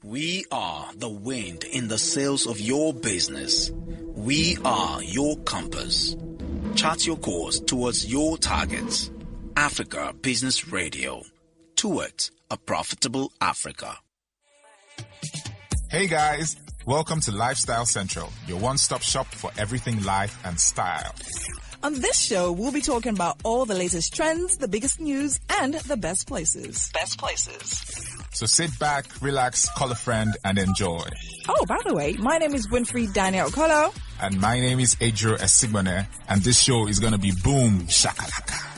We are the wind in the sails of your business. We are your compass. Chart your course towards your targets. Africa Business Radio. Towards a profitable Africa. Hey guys, welcome to Lifestyle Central, your one-stop shop for everything life and style. On this show, we'll be talking about all the latest trends, the biggest news, and the best places. So sit back, relax, call a friend, and enjoy. Oh, by the way, my name is Winfrey Daniel Kolo. And my name is Adro Esigbone, and this show is going to be boom shakalaka.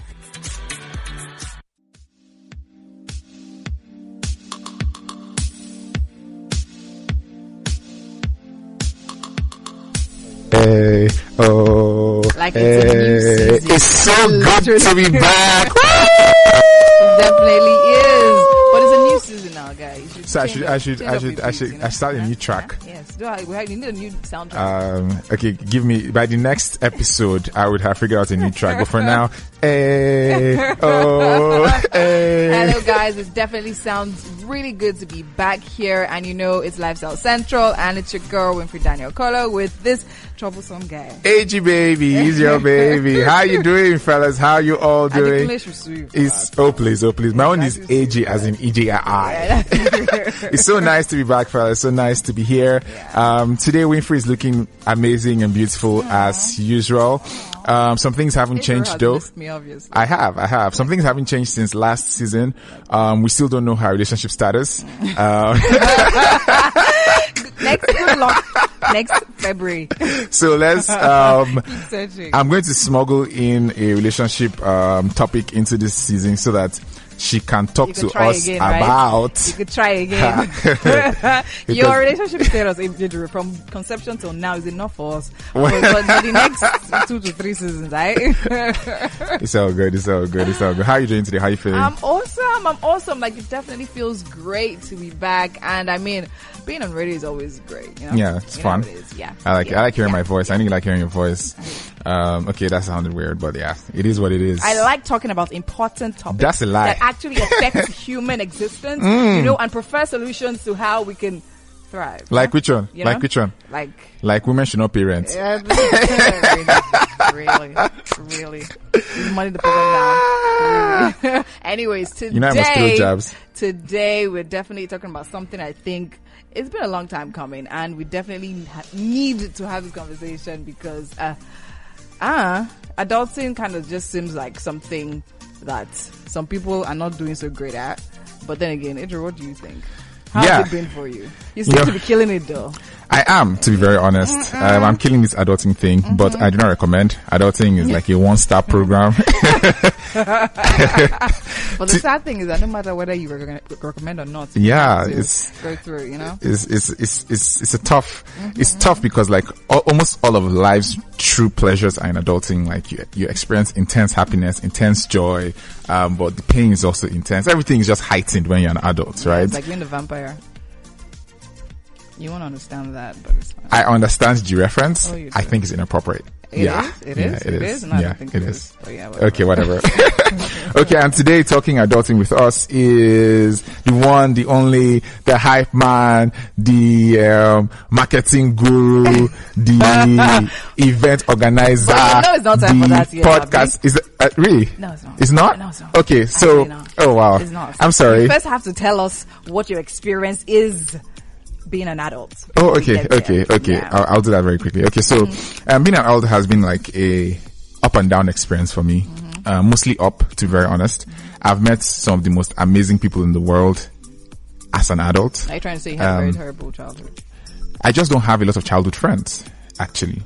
Hey, oh, like it's a new season. It's so good to be back. It definitely is. But it's a new season now, guys. So I should start a new track. Yeah. Yes. You need a new soundtrack. Okay, give me, by the next episode, I would have figured out a new track. But for now, hey, oh, hey. Hello, guys. It definitely sounds really good to be back here. And you know, it's Lifestyle Central. And it's your girl, Winfrey Daniel Kolo, with this troublesome guy. AG baby, he's your baby. How you doing, fellas? How you all doing? Oh please. My own is AG as in EJI. It's so nice to be back, fellas. So nice to be here. Yeah. Today Winfrey is looking amazing and beautiful as usual. Some things haven't changed though. Me, obviously. I have. Some things haven't changed since last season. We still don't know her relationship status. Next February. So let's, keep searching. I'm going to smuggle in a relationship, topic into this season so that she can talk to us again, about. Right? You could try again. Your relationship status from conception till now is enough for us. But the next 2 to 3 seasons, right? It's all good. How are you doing today? How are you feeling? I'm awesome. Like, it definitely feels great to be back. And I mean, being on radio is always great. You know? Yeah, it's fun. It is. Yeah. I like hearing my voice. I think you like hearing your voice. Okay, that sounded weird, but yeah, it is what it is. I like talking about important topics. That's a lie. That actually affect human existence, you know, and prefer solutions to how we can thrive. Like which one? You know? Like which one? Like women should not parents. Really. Money the problem now. Anyways, today we're definitely talking about something I think it's been a long time coming, and we definitely need to have this conversation because adulting kind of just seems like something that some people are not doing so great at. But then again, Adro, what do you think? How has it been for you? You seem to be killing it though. I am, to be very honest. I'm killing this adulting thing, but I do not recommend. Adulting is like a 1-star program. But the sad thing is that no matter whether you recommend or not, it's go through, you know. It's a tough. It's tough because like almost all of life's true pleasures are in adulting. Like you experience intense happiness, intense joy, but the pain is also intense. Everything is just heightened when you're an adult, right? It's like being a vampire. You won't understand that, but it's fine. I understand the reference. Oh, I think it's inappropriate. It is. No, I don't think it is. But yeah, whatever. Okay, whatever. Okay, and today talking adulting with us is the one, the only, the hype man, the marketing guru, the event organizer, it's not time for that yet, podcast. Is it really? No, it's not. It's not? No, it's not. Okay, so oh wow, it's not. I'm sorry. You first have to tell us what your experience is being an adult. Oh, okay. Yeah. I'll do that very quickly. Okay, so being an adult has been like a up and down experience for me. Mostly up, to be very honest. I've met some of the most amazing people in the world as an adult. Are you trying to say you had a very terrible childhood? I just don't have a lot of childhood friends, actually.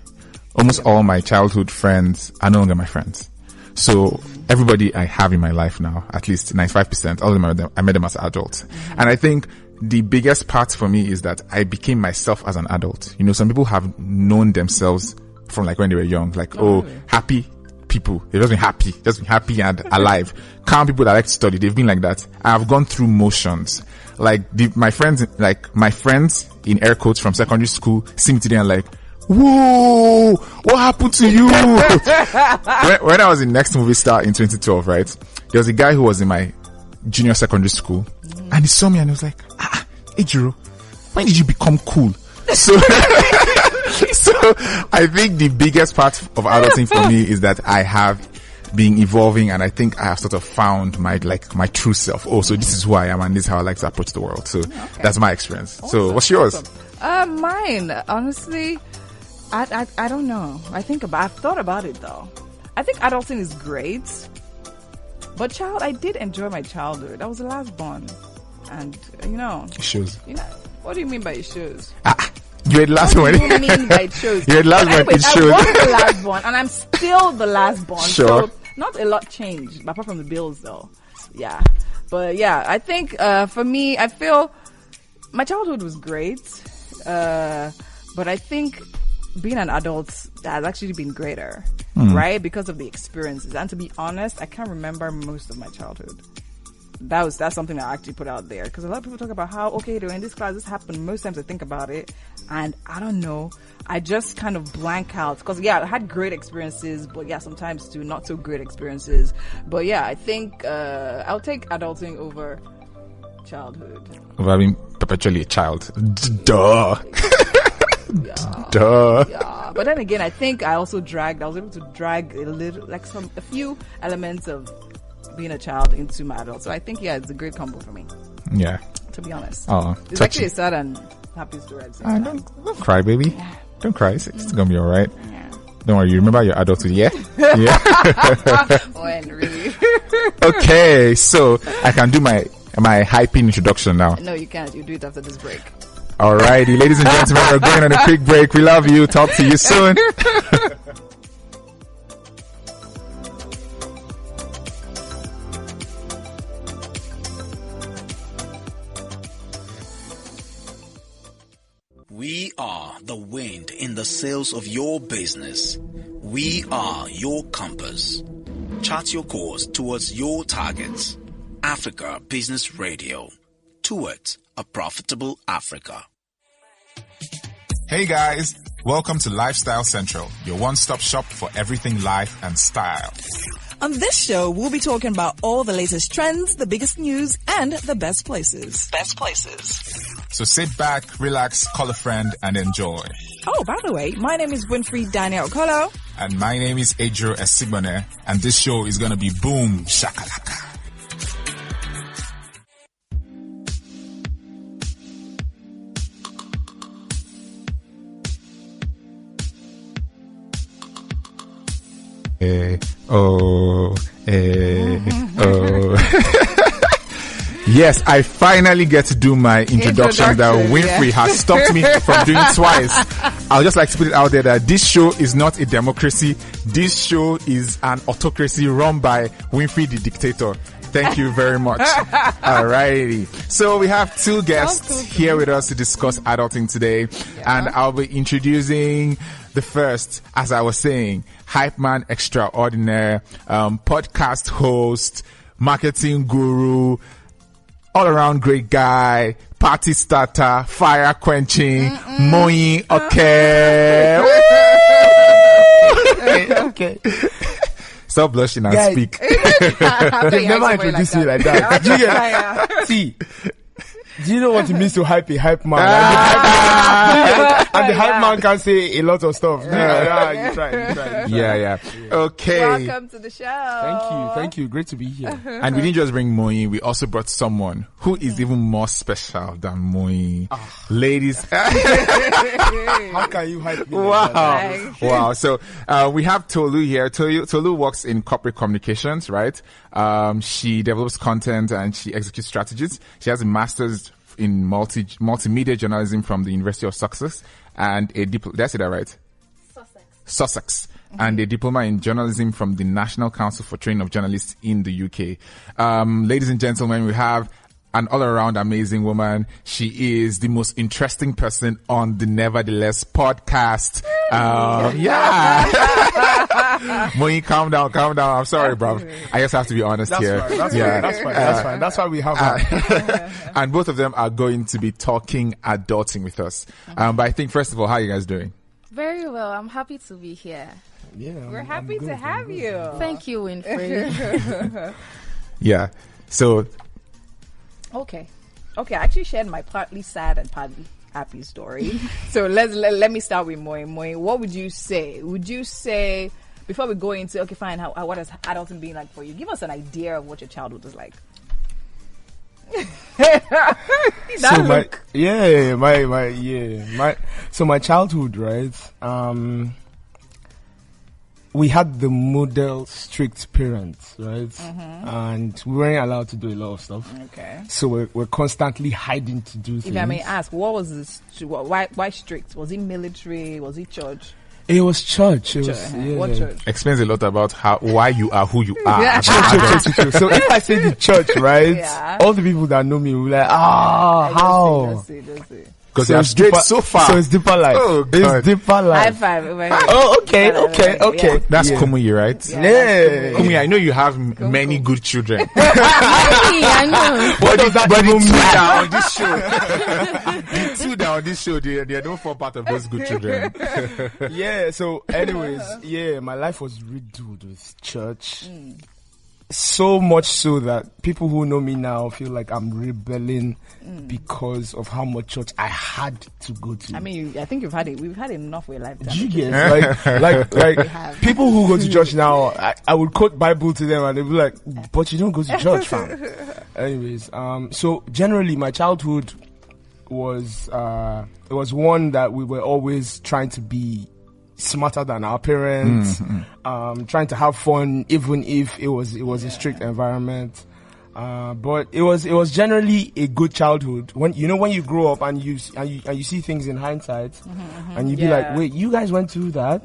Almost all my childhood friends are no longer my friends. So everybody I have in my life now, at least 95%, all of them, I met them as adults. And I think the biggest part for me is that I became myself as an adult. You know, some people have known themselves from like when they were young, like, really? Happy people. They've just been happy and alive. Calm people that like to study. They've been like that. I've gone through motions. Like my friends in air quotes from secondary school see me today and like, whoa, what happened to you? when I was in Next Movie Star in 2012, right? There was a guy who was in my junior secondary school and he saw me and he was like, Ejiro, when did you become cool? So, so I think the biggest part of adulting for me is that I have been evolving, and I think I have sort of found my true self. Oh, so this is who I am, and this is how I like to approach the world. So that's my experience. Awesome. So what's yours? Awesome. Mine, honestly, I don't know. I've thought about it though. I think adulting is great, but I did enjoy my childhood. I was the last born, and it shows. What do you mean by it shows? You're the last one. What do you mean by it shows? You're the last one. It shows. I was the last born, and I'm still the last born. Sure. So not a lot changed, apart from the bills, though. Yeah, but yeah, I think for me, I feel my childhood was great, but I think being an adult has actually been greater, right? Because of the experiences. And to be honest, I can't remember most of my childhood. That's something I actually put out there, because a lot of people talk about how, okay, in this class this happened. Most times I think about it and I don't know, I just kind of blank out, because I had great experiences, but sometimes too not so great experiences. But I think I'll take adulting over childhood. Over being perpetually a child. Duh. Duh. Yeah. But then again, I think I was able to drag a few elements of being a child into my adult. So I think it's a great combo for me. Yeah. To be honest. Oh, it's actually a sad and happy story. Don't cry, baby. Yeah. Don't cry. It's gonna be alright. Yeah. Don't worry, you remember your adulthood, yeah? Yeah. When really? Okay, so I can do my hyping introduction now. No, you can't. You do it after this break. Alrighty, ladies and gentlemen, we're going on a quick break. We love you. Talk to you soon. We are the wind in the sails of your business. We are your compass. Chart your course towards your targets. Africa Business Radio. Towards a profitable Africa. Hey guys, welcome to Lifestyle Central, your one-stop shop for everything life and style. On this show, we'll be talking about all the latest trends, the biggest news, and the best places. So sit back, relax, call a friend, and enjoy. Oh, by the way, my name is Winfrey Daniel Okolo. And my name is Adro Esigbone, and this show is gonna be boom shakalaka. Oh. Yes, I finally get to do my introduction that Winfrey has stopped me from doing twice. I'll just like to put it out there that this show is not a democracy. This show is an autocracy run by Winfrey the dictator. Thank you very much. Alrighty. So we have two guests here with us to discuss adulting today. Yeah. And I'll be introducing the first, as I was saying, hype man extraordinaire, podcast host, marketing guru, all around great guy, party starter, fire quenching, Moyin. Okay. Okay. Stop blushing and speak. They've never introduced me like that. Do you get? See, do you know what it means to hype a hype man? And the hype man can say a lot of stuff. You try. Yeah. Okay. Welcome to the show. Thank you. Great to be here. And we didn't just bring Moyin, we also brought someone who is even more special than Moyin. Ladies. How can you hype me? Wow. So, we have Tolu here. Tolu works in corporate communications, right? She develops content and she executes strategies. She has a master's in multimedia journalism from the University of Sussex and did I say that right? Sussex. And a diploma in journalism from the National Council for Training of Journalists in the UK. Ladies and gentlemen, we have an all-around amazing woman. She is the most interesting person on the Nevertheless podcast. Moyin, calm down. I'm sorry, bro. I just have to be honest here. That's fine. That's why we have her. And both of them are going to be talking adulting with us. But I think, first of all, how are you guys doing? Very well. I'm happy to be here. Yeah, we're happy to have you. Thank you, Winfrey. Yeah. So. Okay. I actually shared my partly sad and partly happy story. So let me start with Moyin. Moyin, what would you say? Would you say, before we go into, okay, fine, what has adulting been like for you? Give us an idea of what your childhood was like. So my childhood, right? We had the model strict parents, right? And we weren't allowed to do a lot of stuff. Okay. So we're constantly hiding to do things. If I may ask, what was this? Why strict? Was it military? Was it church? It was church. What church? Explains a lot about why you are who you are. Yeah. True. So if I say the church, right? All the people that know me will be like, how? Just see. Because you have strayed so far. So it's deeper life. Oh, God. It's deeper life. High five. Oh, okay. Yeah. That's Kumuyi, right? Yeah. Kumuyi, I know you have many good children. I know. But does that the even two mean? that are on this show, the two that are on this show, they don't fall part of those good children. Yeah. So, anyways, my life was riddled with church. So much so that people who know me now feel like I'm rebelling because of how much church I had to go to. I mean, I think we've had enough for a lifetime. Do you get like people who go to church now? I would quote Bible to them and they'd be like, "But you don't go to church, fam." Anyways, so generally my childhood was it was one that we were always trying to be smarter than our parents, trying to have fun even if it was a strict environment. But it was generally a good childhood. When you grow up and you see things in hindsight, and you be like, wait, you guys went through that?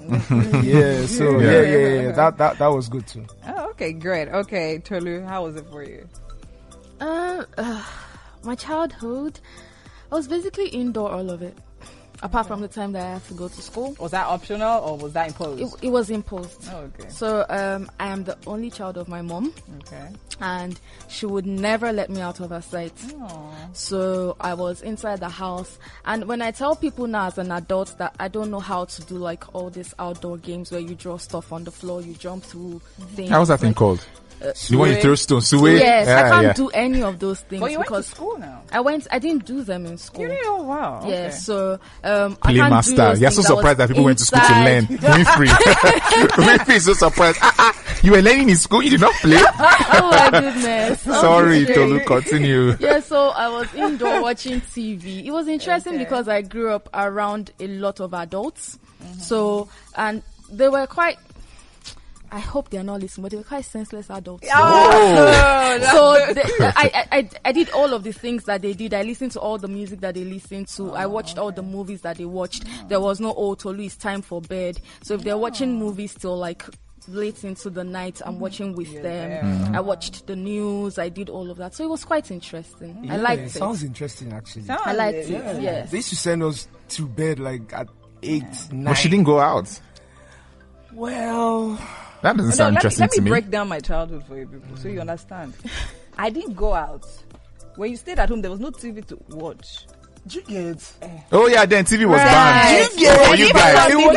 That was good too. Oh, okay, great. Okay, Tolu, how was it for you? My childhood, I was basically indoor all of it. Apart from the time that I had to go to school. Was that optional or was that imposed? It was imposed. Oh, okay. So I am the only child of my mom. Okay. And she would never let me out of her sight. Aww. So I was inside the house. And when I tell people now as an adult that I don't know how to do like all these outdoor games where you draw stuff on the floor, you jump through things. How's that thing called? The one you throw stones, suwe? Yes, I can't do any of those things. But you went because to school now. I didn't do them in school. You did? Oh, wow. Yeah, Okay. so Play master. You're so surprised that people went to school to learn. Winfrey is so surprised. You were learning in school, you did not play? Oh my goodness. Sorry, Tolu, continue. Yeah, so I was indoor watching TV. It was interesting because I grew up around a lot of adults. So, and they were quite, I hope they're not listening, but they were quite senseless adults. I did all of the things that they did. I listened to all the music that they listened to. I watched all the movies that they watched. There was no, Tolu, it's time for bed. So if they're watching movies till like late into the night, I'm watching with them. I watched the news. I did all of that. So it was quite interesting. I liked it. Sounds interesting, actually. I liked it, yes. They used to send us to bed like at 8, 9. But she didn't go out. Well, that doesn't sound interesting to me. Let me break down my childhood for you people so you understand. I didn't go out. When you stayed at home, there was no TV to watch. Do you get? Oh yeah, then TV was banned. Do you get? For you guys. It was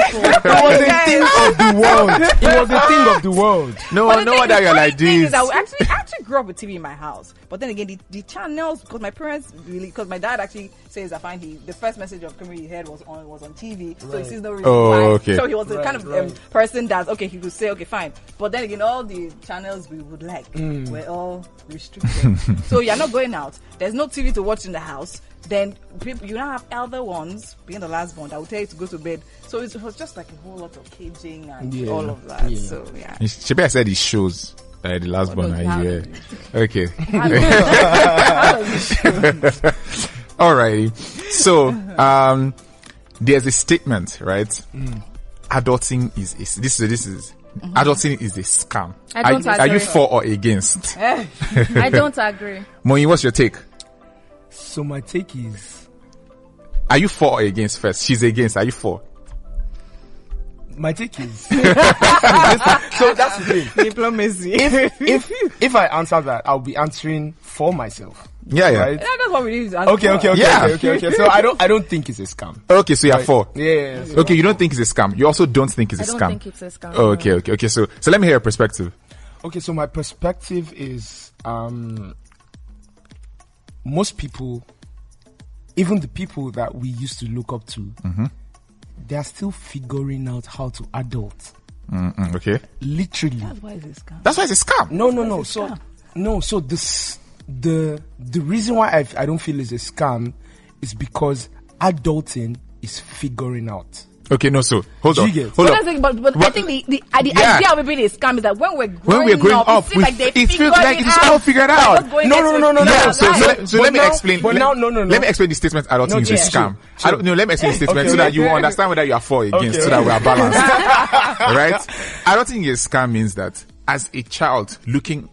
a thing of the world. It was a thing of the world. No wonder you're like this. I actually grew up with TV in my house, but then again, the channels, because my parents really, because my dad actually says I find the first message of comedy he heard was on TV, so he sees no reason why. Okay. So he was the kind of person that he could say fine, but then again, all the channels we would like were all restricted. So you're not going out. There's no TV to watch in the house. Then people, you now have elder ones, being the last one, that will tell you to go to bed. So it was just like a whole lot of caging and all of that. Yeah. So yeah. Shebi, I said it shows the last one. Okay. Alrighty. So there's a statement, right? Adulting is adulting is a scam. I don't agree. Are you for or against? I don't agree. Moyin, what's your take? So my take is, are you for or against first? She's against. Are you for? My take is so that's the thing. Diplomacy. If I answer that, I'll be answering for myself. Yeah. Right? Yeah, that's what we need. Okay. So I don't think it's a scam. Okay, so you're for. Yeah. Okay, you don't think it's a scam. You also don't think it's a scam. I don't think it's a scam. Oh, okay. So let me hear your perspective. Okay, so my perspective is, most people even the people that we used to look up to, they are still figuring out how to adult. Okay. Literally. That's why it's a scam. That's why it's a scam. No. So the reason why I don't feel it's a scam is because adulting is figuring out. Okay, no, so hold on. Hold But, on. but I think the idea of it being a scam is that when we're growing up, it feels like they it feels like it's all figured out. No. Yeah, so let me explain. But no. No. Let me explain the statement adulting is a scam. Sure. Let me explain the statement so that you understand whether you are for or against, Okay. so that we are balanced. Right? Adulting is a scam means that as a child looking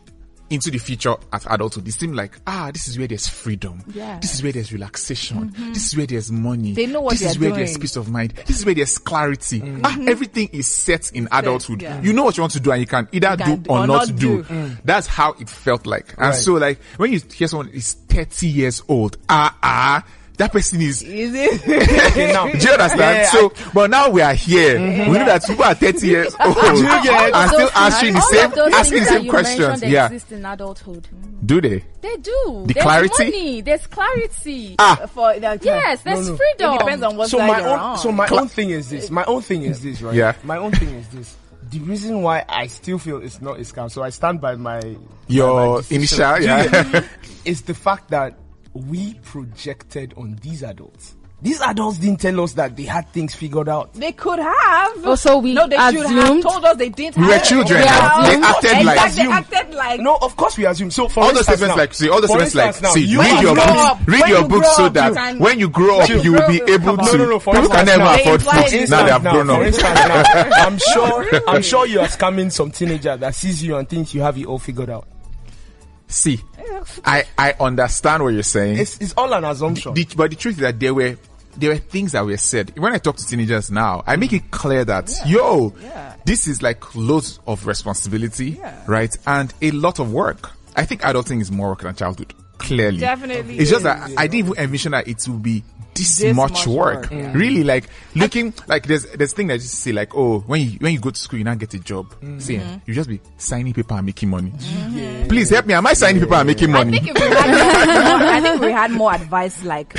into the future at adulthood, it seems like, this is where there's freedom. Yeah. This is where there's relaxation. This is where there's money. They know what this is they're where there's doing. peace of mind. This is where there's clarity. Everything is set in adulthood. Yeah. You know what you want to do and you can either do or not do. That's how it felt like. And Right. so like when you hear someone is 30 years old, that person is Okay, now. do you understand? Yeah, But now we are here. We know that people are 30 years old and still answering asking the same questions. They Yeah. exist in adulthood. Do they? They do. The There's clarity? money. There's clarity. For that. Yes, there's No. freedom. It depends on what So side my you're own, on. so my own thing is this. My own thing is this, right? Yeah. My own thing is this. The reason why I still feel it's not a scam, so I stand by my Your my decision. initial, Do you yeah. get me? Is the fact that we projected on these adults. These adults didn't tell us that they had things figured out. They could have. Also, we no, they should have assumed. told us they didn't. We were have. children. Yeah. They acted like They acted like. No, of course we assume. So for all those instance statements now- like see all those for statements like instance now, see you read your grow up. books read When your you books grow so up, that you can- when you grow up you will be able No, to no, for people can instance never now- afford They imply food it. now they have grown For up. instance now, I'm sure you are scamming some teenager that sees you and thinks you have it all figured out. See, I understand what you're saying. It's all an assumption. But the truth is that there were things that were said. When I talk to teenagers now, I make it clear that, this is like loads of responsibility, right? And a lot of work. I think adulting is more work than childhood. Clearly. Definitely It's just is. that I didn't even envision that it will be this This much much work. work, Really, like looking like there's thing that just say like, oh, when you go to school, you now get a job. See, you just be signing paper and making money. Please help me. Am I signing paper and making money? I think if we had more advice like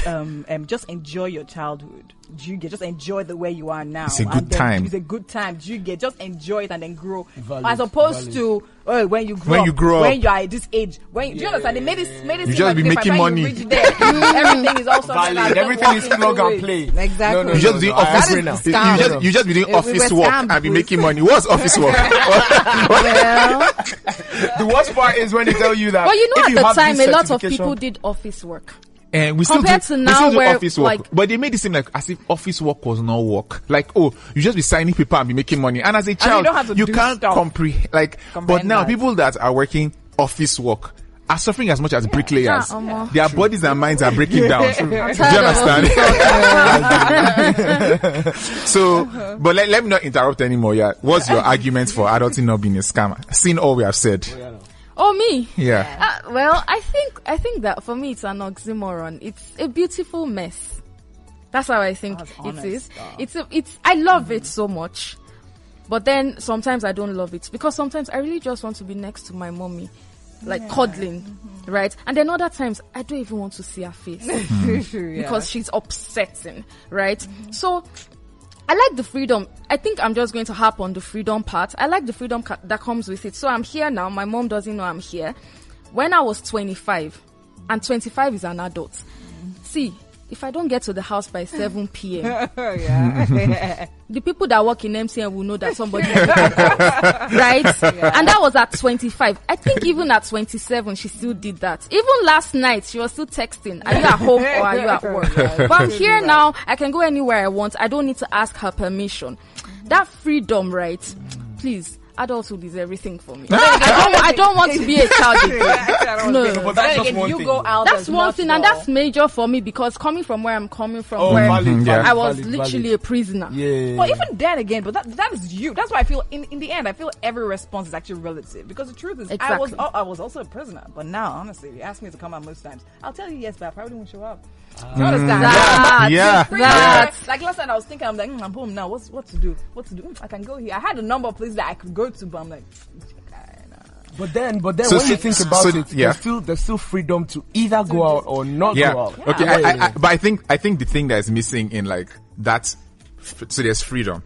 just enjoy your childhood. Do you get just enjoy the way you are now? It's a good and then time. It's a good time. Do you get just enjoy it and then grow? Valid, As opposed to when you grow up, when you are at this age. Do you understand? They made it You seem just like be this, making by the time money. you reach there, everything is also Valid. Everything is plug and play. Exactly. No, You just doing I office. agree now. You just be doing We office were work scammed, and be please. making money. What's office work? The worst part is when they tell you that. But you know, if at you the have time, this a lot of certification- people did office work. And we still Compared do, to we now still do where, office work, like- but they made it seem like as if office work was not work. Like, oh, you just be signing paper and be making money. And as a child, don't have to you do can't stuff. comprehend. Like, but Comprehend now that. people that are working office work are suffering as much as bricklayers. Yeah, Their bodies and minds are breaking down. Do you tired of understand? So, but let me not interrupt anymore. Yeah, what's your argument for adulting not being a scam? Seeing all we have said. Oh, me? Yeah. Well, I think that for me it's an oxymoron. It's a beautiful mess. That's how I think it is. I love it so much, but then sometimes I don't love it because sometimes I really just want to be next to my mommy, like cuddling, right? And then other times I don't even want to see her face because she's upsetting, right? So I like the freedom. I think I'm just going to harp on the freedom part. I like the freedom that comes with it. So I'm here now. My mom doesn't know I'm here. When I was 25, and 25 is an adult. See, if I don't get to the house by 7 p.m., the people that work in MCN will know that somebody is right? And that was at 25. I think even at 27, she still did that. Even last night, she was still texting, are you at home or are you at work? But I'm here now. I can go anywhere I want. I don't need to ask her permission. That freedom, right? Please. Adulthood is everything for me. I don't want to be a child again. No. But that's just one you thing. go out. That's as one much thing, and though. that's major for me because coming from where I'm coming from, Oh, where valid, Yeah. I was valid, literally valid. a prisoner. Yeah. Well, even then again, but that is you. That's why I feel in the end, I feel every response is actually relative because the truth is, Exactly. I was also a prisoner, but now honestly, if you ask me to come out most times, I'll tell you yes, but I probably won't show up. You understand? Yeah. Like last time I was thinking, I'm like, I'm home now. What to do? I can go here. I had a number of places that I could go to, but I'm like, But then So when you think about it, yeah. there's still freedom to either go out or not Yeah. go out. Okay. But I think the thing that is missing in like that. So there's freedom,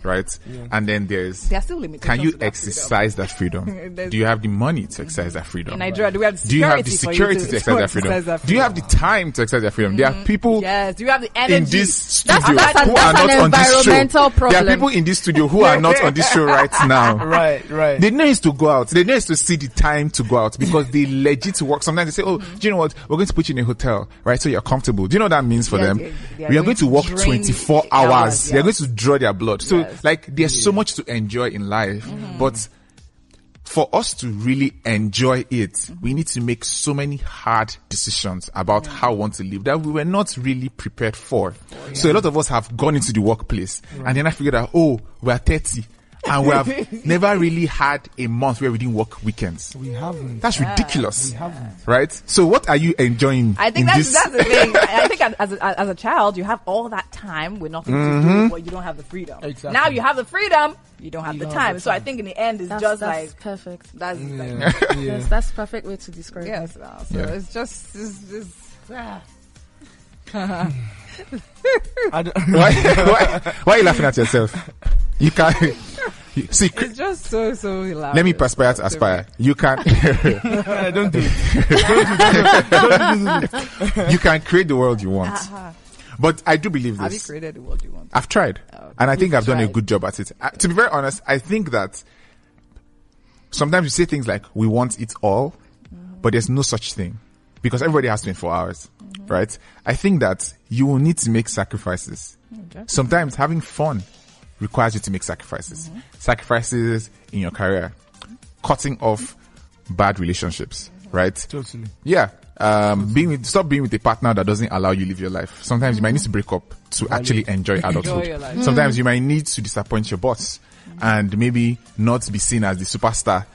right? Yeah. And then There are still limitations. can you to that exercise that freedom? Do you have the money to exercise that freedom? In Nigeria, do we have the Do you have the security security to exercise that freedom? Do you have the time to exercise that freedom? There are people Yes. Do you have the energy? in this studio That's who are not an on this show. environmental There are problem. people in this studio who are not on this show right now. Right. They know it's to go out. They know it's to see the time to go out because they legit work. Sometimes they say, "Oh, do you know what? We're going to put you in a hotel, right? So you're comfortable." Do you know what that means for them? We are going to work drain 24 hours, hours. yeah. They're going to draw their blood. So Yes. like, there's so much to enjoy in life, but for us to really enjoy it, we need to make so many hard decisions about how we want to live that we were not really prepared for. So a lot of us have gone into the workplace and then I figured out, oh, we're 30 and we have never really had a month where we didn't work weekends. We haven't. That's ridiculous, We haven't. right? So what are you enjoying? I think in that's this? the thing. I think as a child, you have all that time with nothing to do, but you don't have the freedom. Exactly. Now you have the freedom, you don't have the time. So I think in the end, it's That's just that's like perfect. that's like Yes, that's perfect way to describe it. yes. So Yeah. it's just I don't, Why are you laughing at yourself? You can't see. it's just so hilarious. Let me perspire to aspire. You can don't do it. you can create the world you want. But I do believe Have you this. created the world you want? I've tried. Okay. And I think You've I've done a tried. good job at it. To be very honest, I think that sometimes you say things like, we want it all, but there's no such thing. Because everybody has 24 hours, right? I think that you will need to make sacrifices. Sometimes having fun requires you to make sacrifices. Sacrifices in your career. Cutting off bad relationships, right? Totally. Yeah. Stop being with a partner that doesn't allow you live your life. Sometimes you might need to break up to actually enjoy adulthood. your life. Sometimes you might need to disappoint your boss and maybe not be seen as the superstar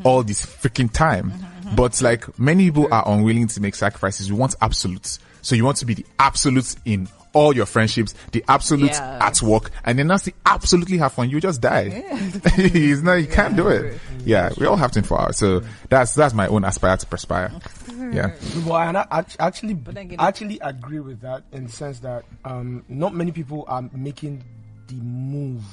all this freaking time. But like, many people are unwilling to make sacrifices. You want absolutes. So you want to be the absolutes in all your friendships, the absolutes Yes. at work, and then that's the absolutely have fun. You just die. You can't do it. Yeah, we all have 24 hours. So that's my own aspire to perspire. Yeah. Well, and I actually then again- actually agree with that in the sense that not many people are making the move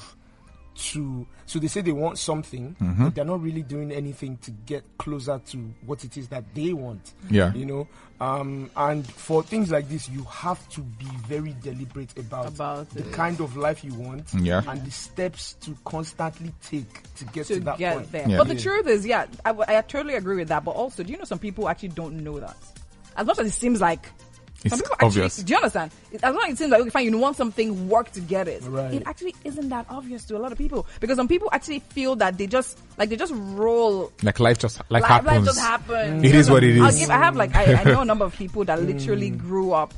to. So they say they want something, but they're not really doing anything to get closer to what it is that they want. Yeah. You know, and for things like this, you have to be very deliberate about the it. kind of life you want, Yeah. and the steps to constantly take to get to To that get point. there. Yeah. But the truth is, I totally agree with that. But also, do you know some people actually don't know that? As much as it seems like It's some people obvious. actually, do you understand? As long as it seems like, okay, fine, you want something, work to get it. Right. It actually isn't that obvious to a lot of people because some people actually feel that they just roll. Like life just Life happens. just happens. It is what it is. I have I know a number of people that literally grew up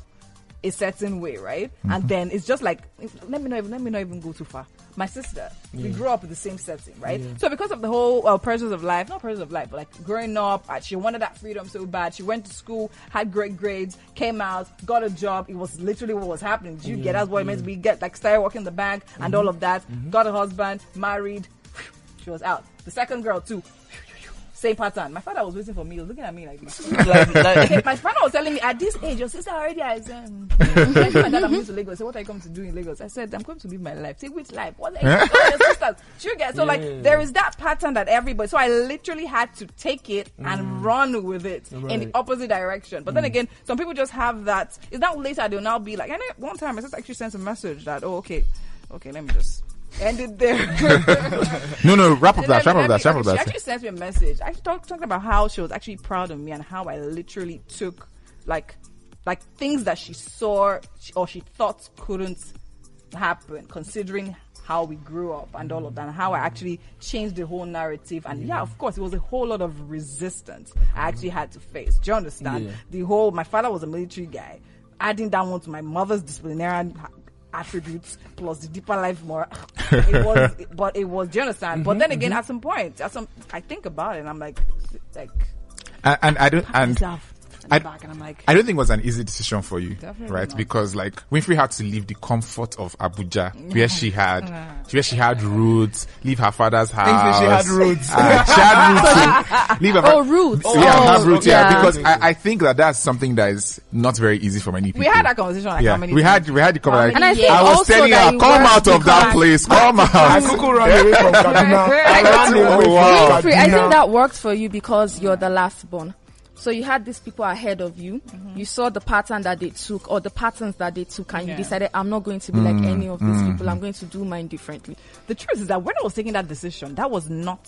a certain way, right? And then it's just like, let me not even go too far. My sister, we grew up in the same setting, right? So because of the whole pressures of life, not pressures of life, but like growing up, she wanted that freedom so bad. She went to school, had great grades, came out, got a job. It was literally what was happening. Did you get that's what it meant to be started working in the bank and all of that. Got a husband, married. She was out. The second girl too. Same pattern. My father was waiting for me. He was looking at me like this. My father was telling me, at this age, your sister already has. I'm going to Lagos. So what are you coming to do in Lagos? I said, I'm going to live my life. Say, which life? What are you doing? Your sisters? You get so there is that pattern that everybody. So I literally had to take it and run with it in the opposite direction. But then again, some people just have that. It's not later they'll now be like. I know one time my sister actually sent a message that, okay, let me just end it there. No, wrap up that. She actually sent me a message. I talked about how she was actually proud of me and how I literally took like things that she saw or she thought couldn't happen, considering how we grew up and all of that, and how I actually changed the whole narrative. And of course, it was a whole lot of resistance I actually had to face. Do you understand? My father was a military guy. Adding that one to my mother's disciplinarian attributes plus the deeper life more. It was. Do you understand? But then again, at some point, I think about it, and I'm like, and I don't. And back, and I'm like, I don't think it was an easy decision for you, Definitely right? not. Because like Winfrey had to leave the comfort of Abuja, where she had roots, leave her father's house. She had roots. She had roots. Leave her roots. have roots. Yeah, yeah. because I think that's something that is not very easy for many people. we had that conversation like how many we had times? the conversation. And I think I was also telling that her, it come works out of that because- place, come I out. could run away from Kaduna. I ran away from wow. Winfrey, I think Kaduna. that worked for you because you're the last born. So you had these people ahead of you. You saw the pattern that they took or the patterns that they took, and you decided, I'm not going to be like any of these people. I'm going to do mine differently. The truth is that when I was taking that decision, that was not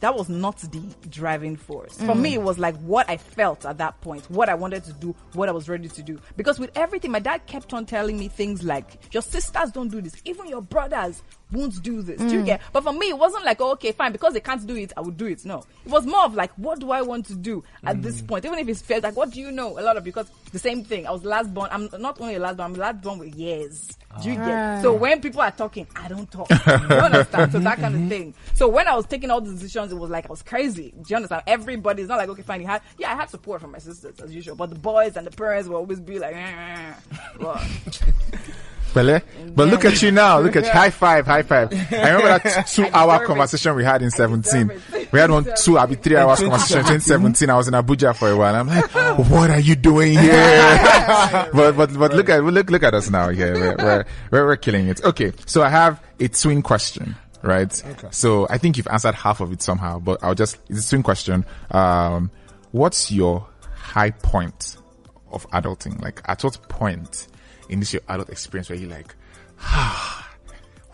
the driving force. For me, it was like what I felt at that point, what I wanted to do, what I was ready to do. Because with everything, my dad kept on telling me things like, your sisters don't do this, even your brothers won't do this. Do you get? But for me, it wasn't like, oh, okay, fine, because they can't do it, I would do it. No. It was more of like, what do I want to do at this point? Even if it's fair, like, what do you know? A lot of, because the same thing, I was last born. I'm not only a last born, I'm last born with years. Do you get? So when people are talking, I don't talk. You understand? So that kind of thing. So when I was taking all the decisions, it was like I was crazy. Do you understand? Everybody's not like, okay, fine. I had support from my sisters as usual, but the boys and the parents will always be like, well, But look at you now. Look at you. High five. I remember that 2-hour conversation we had in 17. We had 3 hours conversation in 2017. I was in Abuja for a while. I'm like, what are you doing here? but look at us now. Yeah, we're killing it. Okay, so I have a twin question, right? Okay. So I think you've answered half of it somehow, but it's a twin question. What's your high point of adulting? Like, at what point in this your adult experience where you're like,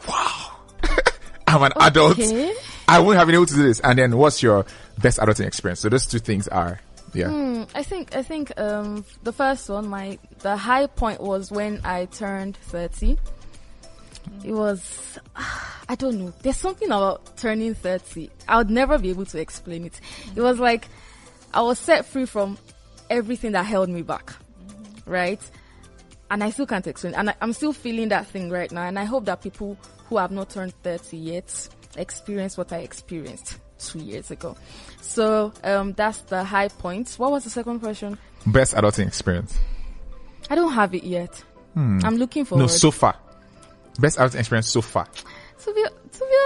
wow, I'm an adult. I wouldn't have been able to do this. And then what's your best adulting experience? So those two things are, I think the first one, the high point was when I turned 30. It was, I don't know. There's something about turning 30. I would never be able to explain it. It was like I was set free from everything that held me back, right? And I still can't explain. And I'm still feeling that thing right now. And I hope that people who have not turned 30 yet experience what I experienced 2 years ago. So that's the high point. What was the second question? Best adulting experience. I don't have it yet. I'm looking forward. No, so far. Best adulting experience so far. To be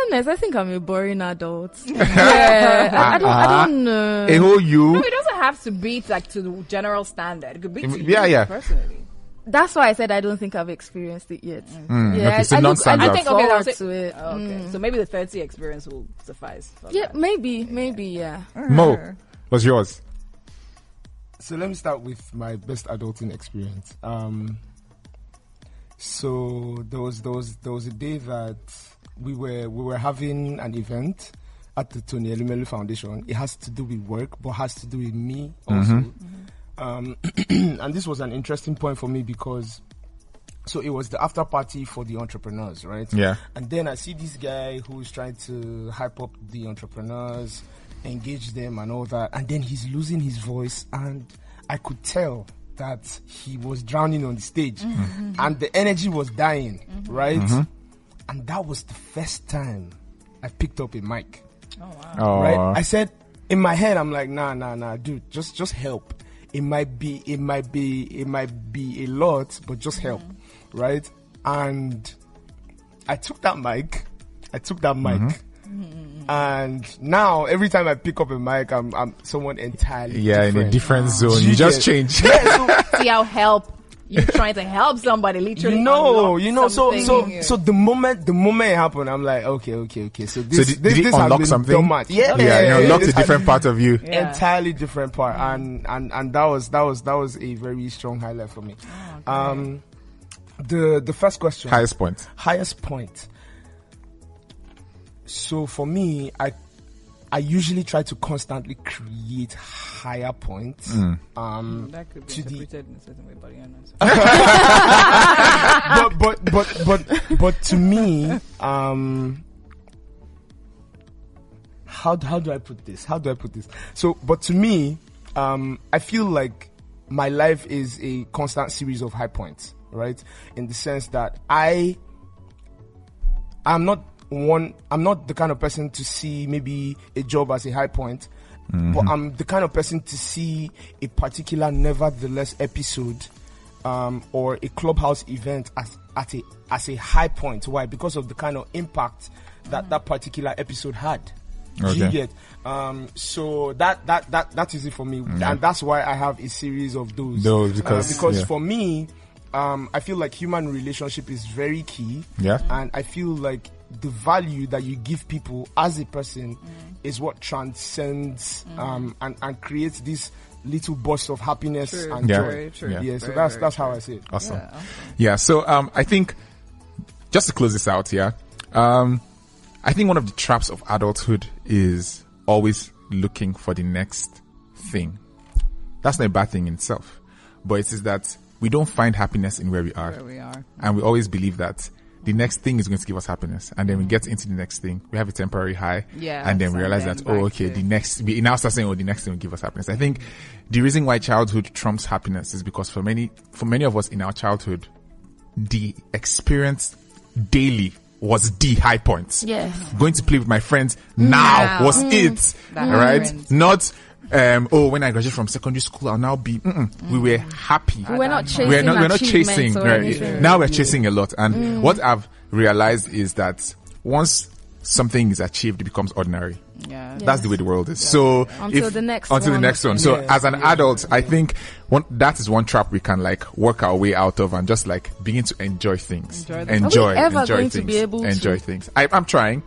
honest, I think I'm a boring adult. Yeah, I don't know. A whole you. no, it doesn't have to be like to the general standard. It could be to Yeah, you yeah. personally. That's why I said I don't think I've experienced it yet. Okay, so I non-standard. look I think, okay, forward that's to it. Okay, so maybe the 30 experience will suffice. for Yeah, that. maybe, yeah. Mo, what's yours? So let me start with my best adulting experience. So there was a day that we were having an event at the Tony Elumelu Foundation. It has to do with work, but has to do with me also. And this was an interesting point for me because, so it was the after party for the entrepreneurs, right? Yeah. And then I see this guy who's trying to hype up the entrepreneurs, engage them and all that. And then he's losing his voice, and I could tell that he was drowning on the stage and the energy was dying, right? And that was the first time I picked up a mic. Oh, wow. Oh, Right? I said, in my head, I'm like, nah, dude, just help. It might be a lot, but just help, right? And I took that mic, and now every time I pick up a mic, I'm someone entirely different. in a different zone. You You just get- change. See how you're trying to help somebody literally. So the moment it happened, I'm like, okay. So this, did this it has unlock been something? dormant. Yeah, it unlocked a this different has- part of you. Yeah. entirely different part, and that was a very strong highlight for me. The first question, Highest point. So for me, I usually try to constantly create higher points. That could be To the- interpreted in a certain way, but yeah, no. but to me, how do I put this? So, but to me, I feel like my life is a constant series of high points, right? In the sense that I'm not the kind of person to see maybe a job as a high point but I'm the kind of person to see a particular nevertheless episode or a clubhouse event as a high point. Why? Because of the kind of impact that particular episode had. Okay. Do you get? So that is it for me, and that's why I have a series of those. Because for me, I feel like human relationship is very key. Yeah. And I feel like the value that you give people as a person is what transcends and creates this little burst of happiness and joy. Yeah. So that's how I see it. Awesome. Yeah. So I think just to close this out, I think one of the traps of adulthood is always looking for the next thing. That's not a bad thing in itself, but it is that we don't find happiness in where we are. And we always believe that the next thing is going to give us happiness. And then we get into the next thing. We have a temporary high. And then we realize that, we now start saying, the next thing will give us happiness. I think the reason why childhood trumps happiness is because for many of us in our childhood, the experience daily was the high point. Yes. Going to play with my friends now was it. Right? Not, when I graduate from secondary school, I'll now be, we were happy. We're not chasing. We're not chasing. Right? Now we're chasing a lot. And what I've realized is that once something is achieved, it becomes ordinary. Yeah. That's the way the world is. So until the next one. So as an adult, I think that is one trap we can work our way out of and just begin to enjoy things. Enjoy things. I'm trying.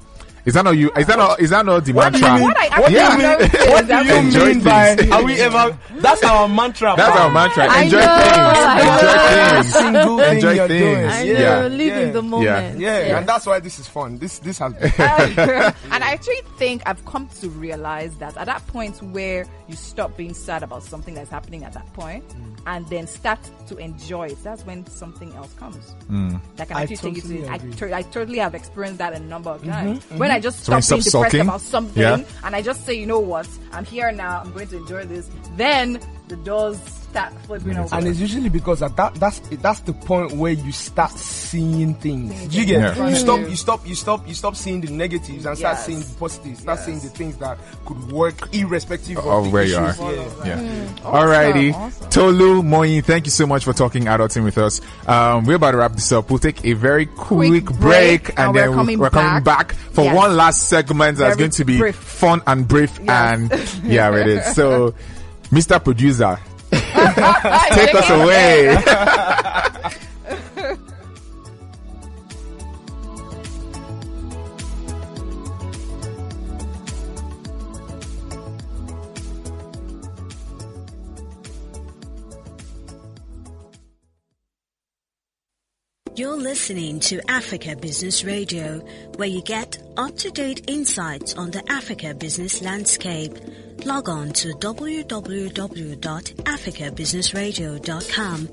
Is that not you? Is that not the mantra? What do you mean by are we ever? That's our mantra. Enjoy things. Live in the moment. Yeah. And that's why this is fun. This has been. And I actually think I've come to realize that at that point where you stop being sad about something that's happening at that point and then start to enjoy it, that's when something else comes. That can actually take you to. I totally have experienced that a number of times. When I just stop being depressed about something and I just say, you know what, I'm here now, I'm going to enjoy this, then the doors start flipping open. And it's usually because that's the point where you start seeing things. Do you get? You stop seeing the negatives and start seeing the positives. Start seeing the things that could work irrespective of where you are. Alrighty. Awesome. Tolu, Moyin, thank you so much for talking adulting with us. We're about to wrap this up. We'll take a very quick break and then we're coming back for one last segment that's going to be fun and brief and it is. So Mr. Producer, take us away. You're listening to Africa Business Radio, where you get up-to-date insights on the Africa business landscape. Log on to www.africabusinessradio.com.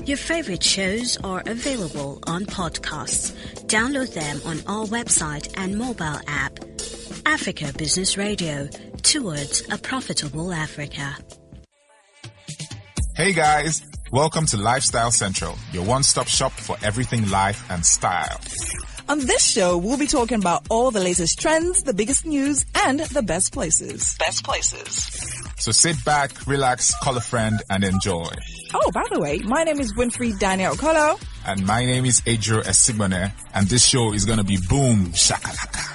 Your favorite shows are available on podcasts. Download them on our website and mobile app. Africa Business Radio, towards a profitable Africa. Hey guys, welcome to Lifestyle Central, your one-stop shop for everything life and style. On this show, we'll be talking about all the latest trends, the biggest news, and the best places. So sit back, relax, call a friend, and enjoy. Oh, by the way, my name is Winfrey Daniel Okolo. And my name is Adro Esigbone, and this show is going to be boom shakalaka.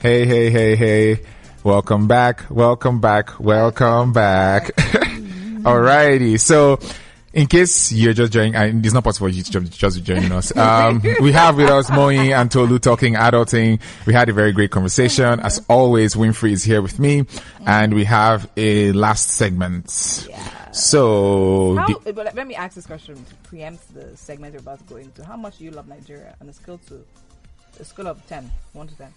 Hey. Welcome back. Alrighty. So, in case you're just joining, and it's not possible for you to just be joining us. We have with us Moyin and Tolu talking adulting. We had a very great conversation. As always, Winfrey is here with me, and we have a last segment. Yeah. So, but let me ask this question to preempt the segment we're about to go into. How much do you love Nigeria on a scale of 10, 1 to 10?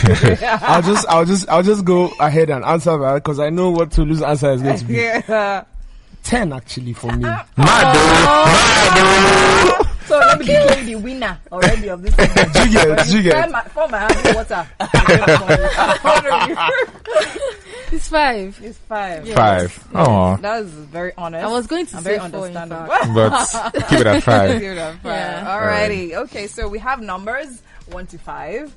I'll just go ahead and answer that because I know what Tolu's answer is going to be. 10 actually for me. So let me declare the winner already of this. You get. For my hand in water. It's 5. It's 5. Yeah. 5. Oh, That was very honest. I was going to I'm say very 4, in understandable. fact. but keep it at 5. Give it a 5. Yeah. Alrighty. Okay, so we have numbers 1 to 5.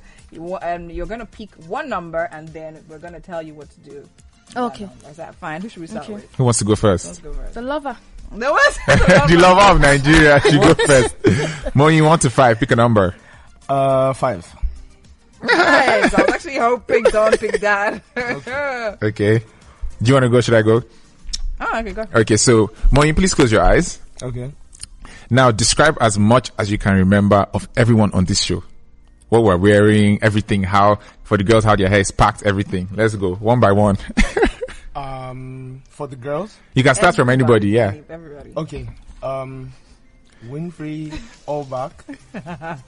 And you're gonna pick one number, and then we're gonna tell you what to do. Okay. Is that fine? Who should we start Okay. with? Who wants to go Let's first? go first. The lover. There was The lover of Nigeria should go first. Moyin, 1 to 5. Pick a number. 5. Nice. I was actually hoping don't pick that. Okay. Do you want to go? Should I go? Oh, okay, go. Okay, so Moyin, please close your eyes. Okay. Now describe as much as you can remember of everyone on this show. What we're wearing, everything, how, for the girls, how their hair is packed, everything. Let's go, one by one. For the girls. You can start from anybody, yeah. Everybody. Okay. Winfrey, all back.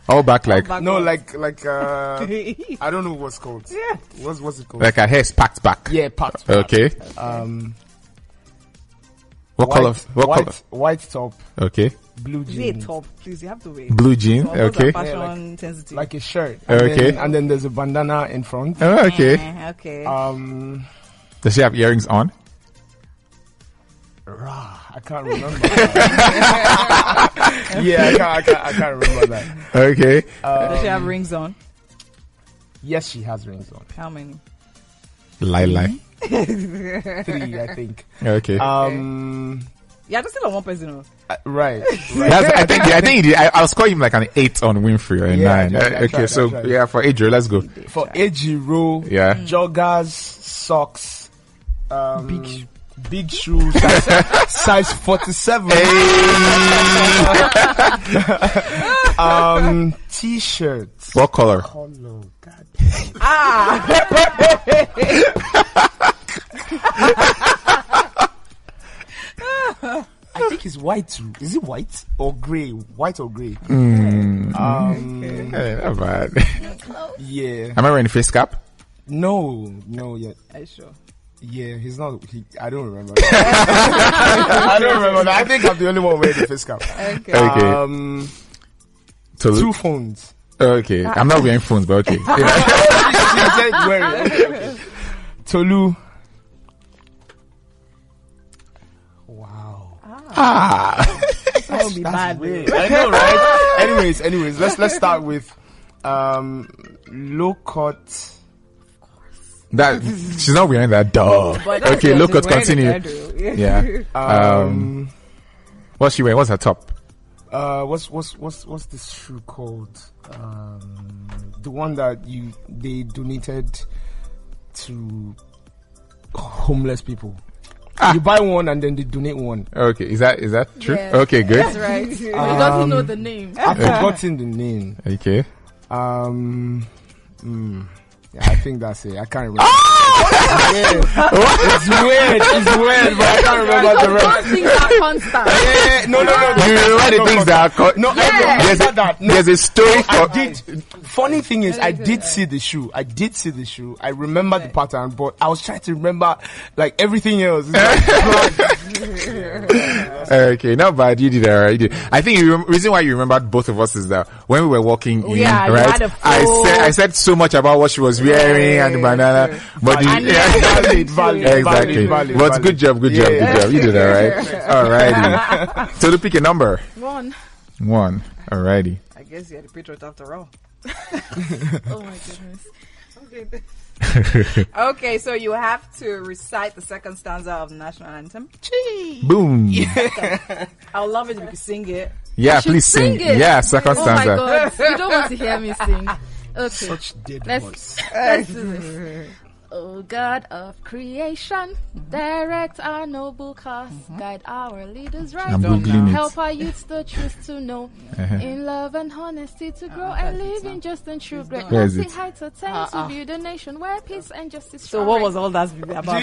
All back like, No, like I don't know what's called. Yeah. What's it called? like her hair is packed back. Yeah, packed. Okay. What color? What color? White top, Okay. blue Is it a jeans, top? Please, you have to wait. Blue jean. So those are Okay. fashion Yeah, like- sensitive. like a shirt. Okay. And then there's a bandana in front. Oh, okay. Okay. Does she have earrings on? I can't remember. Yeah, I can't remember that. Okay. Does she have rings on? Yes, she has rings on. How many? Lie. 3, I think. Okay. Yeah, just still on one person. Oh. Right. That's, I think he did. I'll score him like an 8 on Winfrey or a Yeah, 9. I tried, Okay, so I tried. yeah, for Adriel, let's go. For Ejiro, Yeah. joggers, socks, big shoes, size 47. T-shirts. What color? Color, God. I think it's white too. Is it white or grey? White or grey? Hey, not bad. Yeah. Am I wearing a face cap? No, yet. Are you sure? Yeah, he's not. I don't remember. I don't remember that. I think I'm the only one wearing the face cap. Okay. Okay. Tolu? 2 phones. Okay. I'm not wearing phones, but okay. She said wearing. Okay. Tolu. Wow. That would be bad. Weird. I know, right? Anyways, let's start with low cut. That she's not wearing that. Duh. But that's Okay, what look, she's wearing continue. it, I do. Yeah. What's she wearing? What's her top? What's this shoe called? The one that they donated to homeless people. You buy one and then they donate one. Okay, is that true? Yeah. Okay, good. That's right. He doesn't know the name. I've forgotten the name. Okay. Yeah, I think that's it. I can't remember. It's weird, but I can't remember the rest. Those things are constant. Yeah, no. You remember the things that are called? No, There's a story I for. did. Funny thing is, I did see the shoe. I remember the pattern, but I was trying to remember like everything else. Okay, not bad. You did alright. You did. I think the reason why you remembered both of us is that when we were walking in, Yeah, you right? had a full- I said so much about what she was wearing and the banana, but exactly. But good job. You did alright. Alrighty. So to pick a number. 1. 1. Alrighty. I guess you're the patriot after all. Oh my goodness. Okay, so you have to recite the second stanza of the national anthem. Boom. I would love it if you could sing it. Yeah, should please sing. sing it. Yeah, second Oh my stanza. god. You don't want to hear me sing. Okay. Such dead voice. Let's do this. O God of creation, direct our noble cause, guide our leaders right, I'm Googling it. help our youths the truth to know, in love and honesty to grow and live in just and true great Where is mercy it? heights attain to build a nation where peace and justice So what was all that about?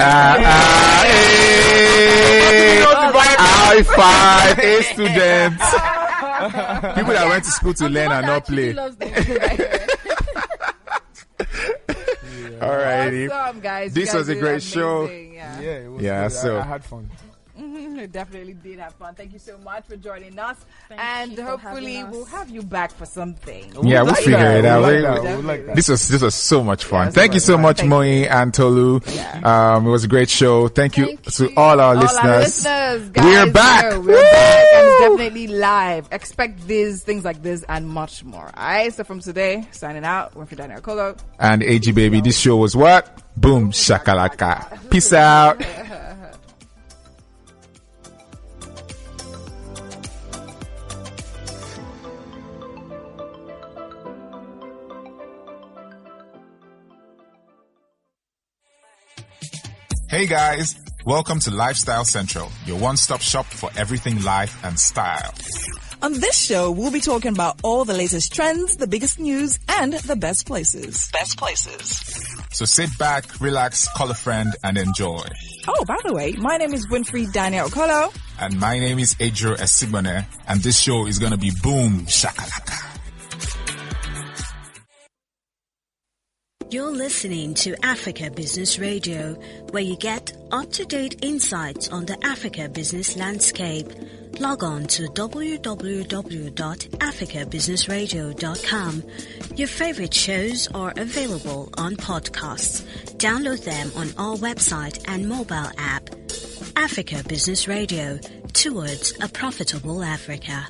High five, hey students. People that went to school to learn and not play. Alrighty. Awesome, guys. This You guys was a did great show. amazing. Yeah. Yeah, it was Yeah, good. so- I had fun. We definitely did have fun. Thank you so much for joining us. Thank and you for hopefully having us. we'll have you back for something. Yeah, we'll figure it out. We'll like that. This was so much fun. Yeah, Thank you so much, thank Moyin and Tolu. Yeah. It was a great show. Thank you Thank to you. all our All listeners. our listeners, guys, We're back. We're back, and it's definitely live. Expect things like this, and much more. Alright, so from today, signing out. We're for Daniel Kolo. And AG Baby, this show was what? Boom shakalaka. Peace out. Hey guys, welcome to Lifestyle Central, your one-stop shop for everything life and style. On this show, we'll be talking about all the latest trends, the biggest news, and the best places. So sit back, relax, call a friend, and enjoy. Oh, by the way, my name is Winfrey Daniel Okolo. And my name is Adro Esigbone, and this show is gonna be boom shakalaka. You're listening to Africa Business Radio, where you get up-to-date insights on the Africa business landscape. Log on to www.africabusinessradio.com. Your favorite shows are available on podcasts. Download them on our website and mobile app. Africa Business Radio, towards a profitable Africa.